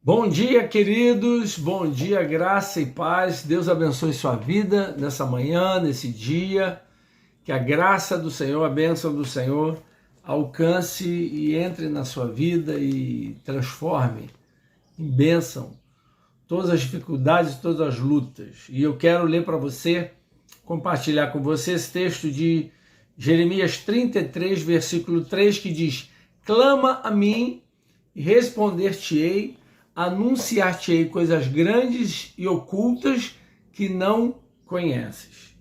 Bom dia, queridos, bom dia, graça e paz. Deus abençoe sua vida nessa manhã, nesse dia. Que a graça do Senhor, a bênção do Senhor alcance e entre na sua vida e transforme em bênção todas as dificuldades, todas as lutas. E eu quero ler para você, compartilhar com você esse texto de Jeremias 33, versículo 3, que diz: clama a mim e responder-te-ei, anunciar-te-ei coisas grandes e ocultas que não conheces.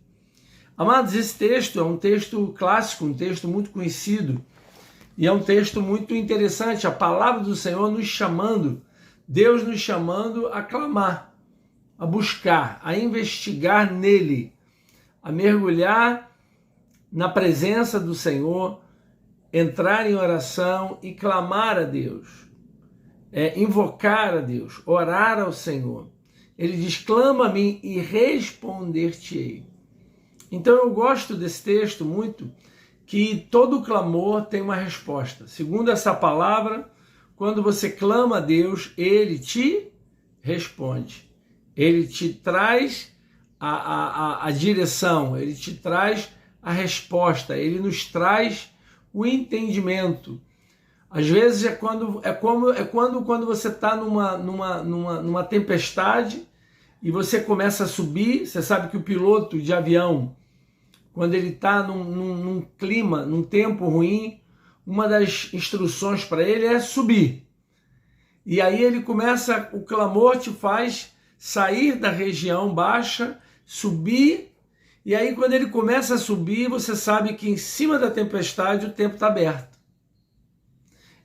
Amados, esse texto é um texto clássico, um texto muito conhecido, e é um texto muito interessante, a palavra do Senhor nos chamando, Deus nos chamando a clamar, a buscar, a investigar nele, a mergulhar na presença do Senhor, entrar em oração e clamar a Deus. Invocar a Deus, orar ao Senhor. Ele diz: clama a mim e responder-te-ei. Então eu gosto desse texto muito, que todo clamor tem uma resposta. Segundo essa palavra, quando você clama a Deus, Ele te responde. Ele te traz a direção, Ele te traz a resposta, Ele nos traz o entendimento. Às vezes quando você está numa tempestade e você começa a subir. Você sabe que o piloto de avião, quando ele está num clima, num tempo ruim, uma das instruções para ele é subir. E aí ele começa, o clamor te faz sair da região baixa, subir, e aí quando ele começa a subir, você sabe que em cima da tempestade o tempo está aberto.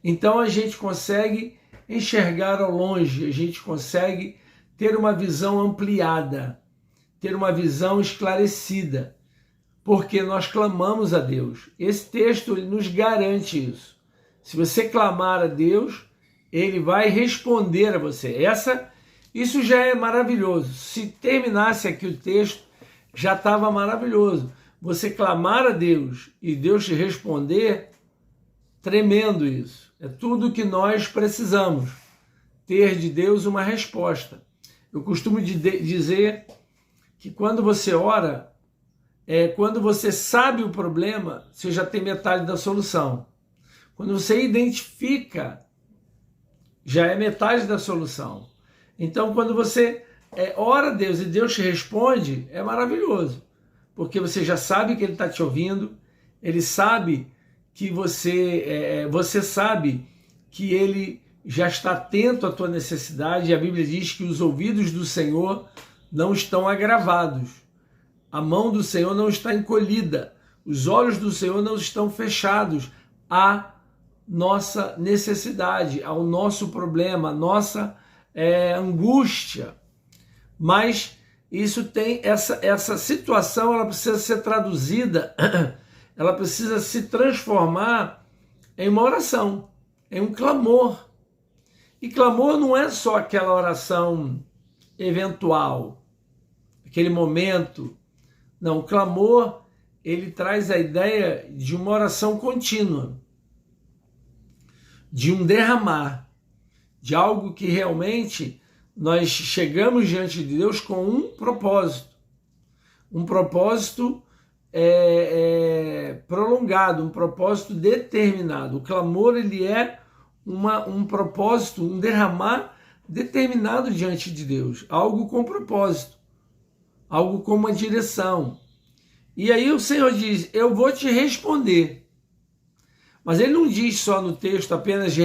Então a gente consegue enxergar ao longe, a gente consegue ter uma visão ampliada, ter uma visão esclarecida, porque nós clamamos a Deus. Esse texto ele nos garante isso. Se você clamar a Deus, Ele vai responder a você. Isso já é maravilhoso. Se terminasse aqui o texto, já estava maravilhoso. Você clamar a Deus e Deus te responder, tremendo isso. É tudo que nós precisamos, ter de Deus uma resposta. Eu costumo dizer que quando você ora, quando você sabe o problema, você já tem metade da solução. Quando você identifica, já é metade da solução. Então, quando você ora a Deus e Deus te responde, é maravilhoso, porque você já sabe que Ele está te ouvindo, Ele sabe que você sabe que Ele já está atento à tua necessidade, e a Bíblia diz que os ouvidos do Senhor não estão agravados, a mão do Senhor não está encolhida, os olhos do Senhor não estão fechados à nossa necessidade, ao nosso problema, à nossa angústia. Mas isso tem essa situação, ela precisa ser traduzida, ela precisa se transformar em uma oração, em um clamor. E clamor não é só aquela oração eventual, aquele momento. Não, o clamor, ele traz a ideia de uma oração contínua, de um derramar, de algo que realmente nós chegamos diante de Deus com um propósito prolongado, um propósito determinado. O clamor, ele é um propósito, um derramar determinado diante de Deus, algo com propósito, algo com uma direção. E aí o Senhor diz: eu vou te responder. Mas ele não diz só no texto apenas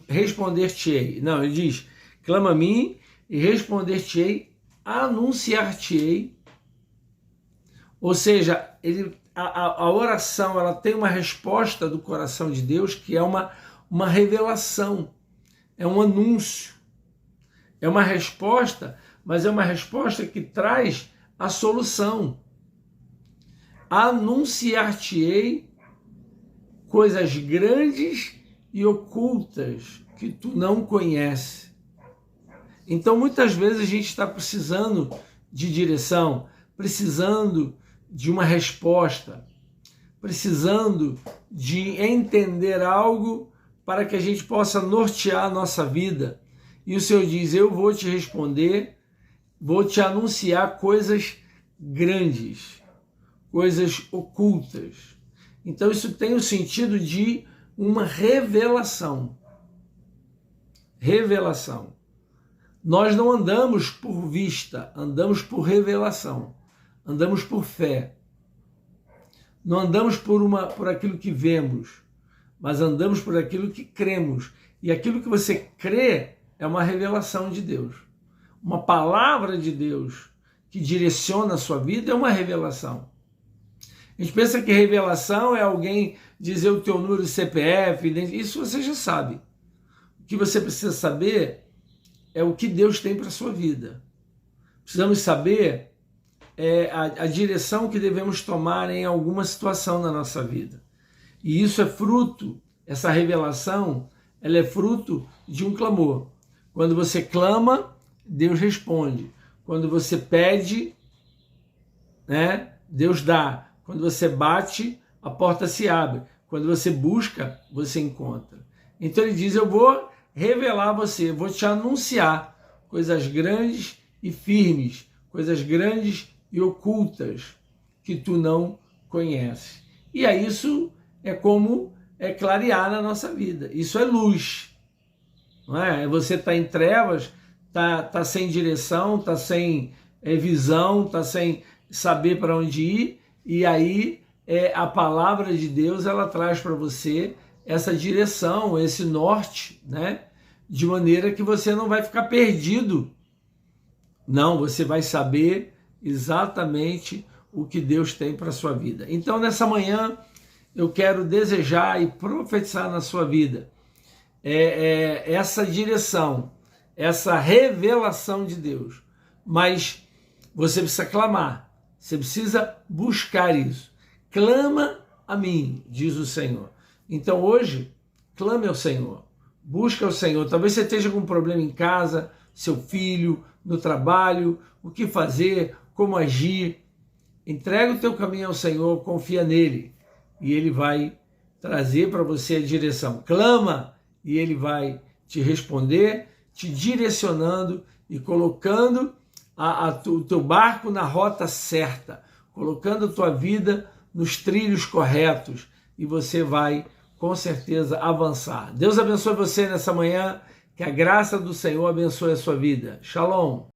responder-te-ei. Não, ele diz: clama a mim e responder-te-ei, anunciar-te-ei. Ou seja, a oração, ela tem uma resposta do coração de Deus, que é uma revelação, é um anúncio, é uma resposta, mas é uma resposta que traz a solução. Anunciar-te-ei coisas grandes e ocultas que tu não conheces. Então, muitas vezes a gente está precisando de direção, precisando de uma resposta, precisando de entender algo para que a gente possa nortear a nossa vida. E o Senhor diz: eu vou te responder, vou te anunciar coisas grandes, coisas ocultas. Então isso tem o sentido de uma revelação. Revelação. Nós não andamos por vista, andamos por revelação. Andamos por fé. Não andamos por aquilo que vemos, mas andamos por aquilo que cremos. E aquilo que você crê é uma revelação de Deus. Uma palavra de Deus que direciona a sua vida é uma revelação. A gente pensa que revelação é alguém dizer o teu número de CPF, isso você já sabe. O que você precisa saber é o que Deus tem para a sua vida. Precisamos saber a direção que devemos tomar em alguma situação na nossa vida. E isso é fruto, essa revelação, ela é fruto de um clamor. Quando você clama, Deus responde. Quando você pede, né, Deus dá. Quando você bate, a porta se abre. Quando você busca, você encontra. Então ele diz: eu vou revelar a você, vou te anunciar coisas grandes e firmes, coisas grandes e ocultas que tu não conheces. E aí isso é como clarear na nossa vida. Isso é luz. Não é? Você está em trevas, tá sem direção, está sem visão, está sem saber para onde ir, e aí a palavra de Deus ela traz para você essa direção, esse norte, né? De maneira que você não vai ficar perdido. Não, você vai saber exatamente o que Deus tem para a sua vida. Então, nessa manhã, eu quero desejar e profetizar na sua vida essa direção, essa revelação de Deus. Mas você precisa clamar, você precisa buscar isso. Clama a mim, diz o Senhor. Então, hoje, clame ao Senhor, busca ao Senhor. Talvez você esteja com um problema em casa, seu filho, no trabalho, o que fazer, como agir. Entrega o teu caminho ao Senhor, confia nele e ele vai trazer para você a direção. Clama e ele vai te responder, te direcionando e colocando o teu barco na rota certa, colocando a tua vida nos trilhos corretos e você vai com certeza avançar. Deus abençoe você nessa manhã, que a graça do Senhor abençoe a sua vida. Shalom.